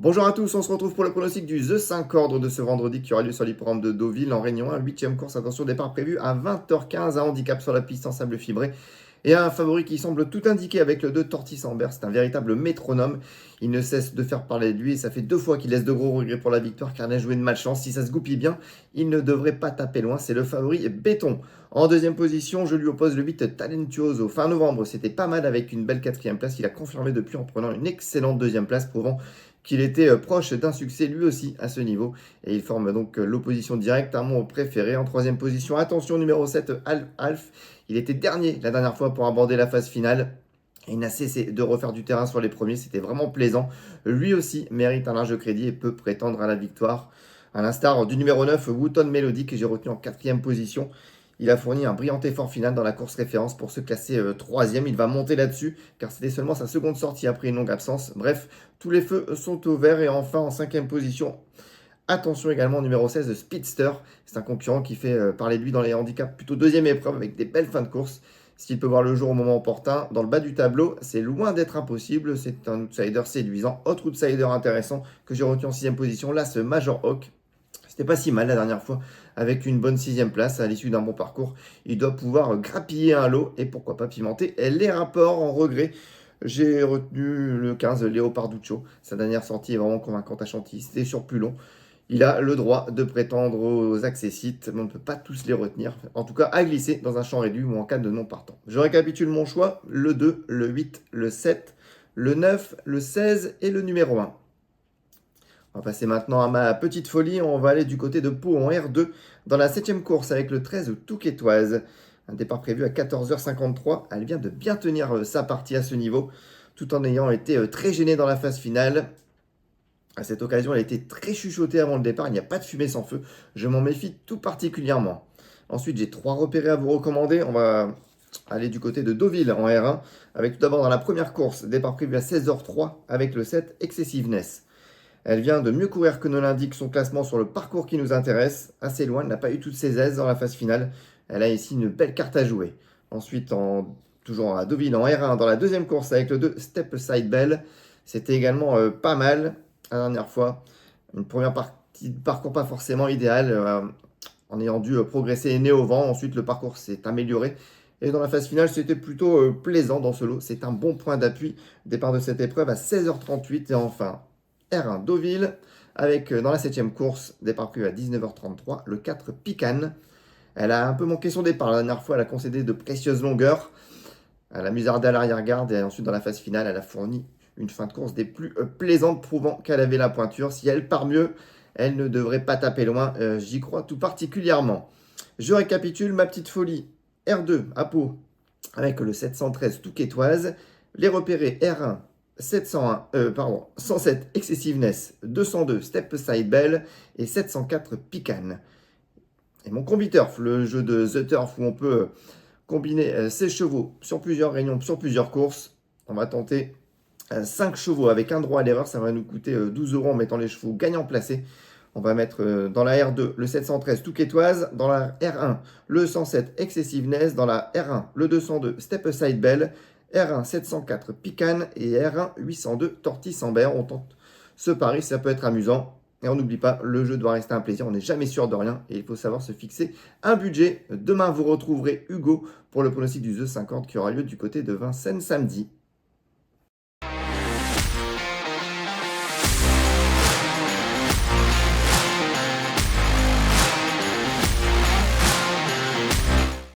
Bonjour à tous, on se retrouve pour le pronostic du The 5 ordre de ce vendredi qui aura lieu sur l'hippodrome de Deauville en Réunion 1, 8e course. Attention, départ prévu à 20h15, un handicap sur la piste en sable fibré. Et un favori qui semble tout indiqué avec le 2 Tortis Amber. C'est un véritable métronome. Il ne cesse de faire parler de lui et ça fait 2 fois qu'il laisse de gros regrets pour la victoire car il a joué de malchance. Si ça se goupille bien, il ne devrait pas taper loin. C'est le favori béton. En deuxième position, je lui oppose le 8 Talentuoso. Fin novembre, c'était pas mal avec une belle quatrième place. Il a confirmé depuis en prenant une excellente deuxième place, prouvant qu'il était proche d'un succès lui aussi à ce niveau. Et il forme donc l'opposition directe à mon préféré. En troisième position, attention, numéro 7, Alf. Il était dernier la dernière fois pour aborder la phase finale. Il n'a cessé de refaire du terrain sur les premiers, c'était vraiment plaisant. Lui aussi mérite un large crédit et peut prétendre à la victoire. À l'instar du numéro 9, Wooton Melody, que j'ai retenu en quatrième position. Il a fourni un brillant effort final dans la course référence pour se classer troisième. Il va monter là-dessus car c'était seulement sa seconde sortie après une longue absence. Bref, tous les feux sont au vert et enfin en cinquième position, attention également au numéro 16 de Speedster. C'est un concurrent qui fait parler de lui dans les handicaps, plutôt deuxième épreuve avec des belles fins de course. S'il peut voir le jour au moment opportun, dans le bas du tableau, c'est loin d'être impossible. C'est un outsider séduisant. Autre outsider intéressant que j'ai retenu en sixième position, là ce Major Hawk. C'était pas si mal la dernière fois, avec une bonne sixième place à l'issue d'un bon parcours. Il doit pouvoir grappiller un lot et pourquoi pas pimenter les rapports en regret. J'ai retenu le 15, Léo Parduccio. Sa dernière sortie est vraiment convaincante à Chantilly. C'était sur plus long. Il a le droit de prétendre aux accessites, mais on ne peut pas tous les retenir. En tout cas, à glisser dans un champ réduit ou en cas de non partant. Je récapitule mon choix, le 2, le 8, le 7, le 9, le 16 et le numéro 1. On va passer maintenant à ma petite folie. On va aller du côté de Pau en R2 dans la 7e course avec le 13 Touquetoise. Un départ prévu à 14h53. Elle vient de bien tenir sa partie à ce niveau tout en ayant été très gênée dans la phase finale. À cette occasion, elle a été très chuchotée avant le départ. Il n'y a pas de fumée sans feu. Je m'en méfie tout particulièrement. Ensuite, j'ai 3 repérés à vous recommander. On va aller du côté de Deauville en R1 avec tout d'abord dans la première course, départ prévu à 16h03 avec le 7 Excessiveness. Elle vient de mieux courir que ne l'indique son classement sur le parcours qui nous intéresse. Assez loin, elle n'a pas eu toutes ses aises dans la phase finale. Elle a ici une belle carte à jouer. Ensuite, toujours à Deauville en R1, dans la deuxième course avec le 2 Step Side Bell. C'était également pas mal la dernière fois. Une première partie de parcours pas forcément idéale, en ayant dû progresser nez au vent. Ensuite, le parcours s'est amélioré. Et dans la phase finale, c'était plutôt plaisant dans ce lot. C'est un bon point d'appui. Départ de cette épreuve à 16h38. Et enfin, R1 Deauville, avec dans la 7e course, départ prévu à 19h33, le 4 Picane. Elle a un peu manqué son départ la dernière fois, elle a concédé de précieuses longueurs. Elle a musardé à l'arrière-garde et ensuite dans la phase finale, elle a fourni une fin de course des plus plaisantes, prouvant qu'elle avait la pointure. Si elle part mieux, elle ne devrait pas taper loin, j'y crois tout particulièrement. Je récapitule ma petite folie. R2 à Pau, avec le 713 Touquetoise, les repérés R1 107 Excessiveness, 202 Step Side Bell et 704 Picane. Et mon combiturf, le jeu de The Turf où on peut combiner ses chevaux sur plusieurs réunions, sur plusieurs courses. On va tenter 5 chevaux avec un droit à l'erreur, ça va nous coûter 12 euros en mettant les chevaux gagnants placés. On va mettre dans la R2 le 713 Touquetoise, dans la R1 le 107 Excessiveness, dans la R1 le 202 Step Side Bell, R1 704 Picane et R1 802 Tortis Amber. On tente ce pari, ça peut être amusant. Et on n'oublie pas, le jeu doit rester un plaisir, on n'est jamais sûr de rien et il faut savoir se fixer un budget. Demain, vous retrouverez Hugo pour le pronostic du The 50 qui aura lieu du côté de Vincennes samedi.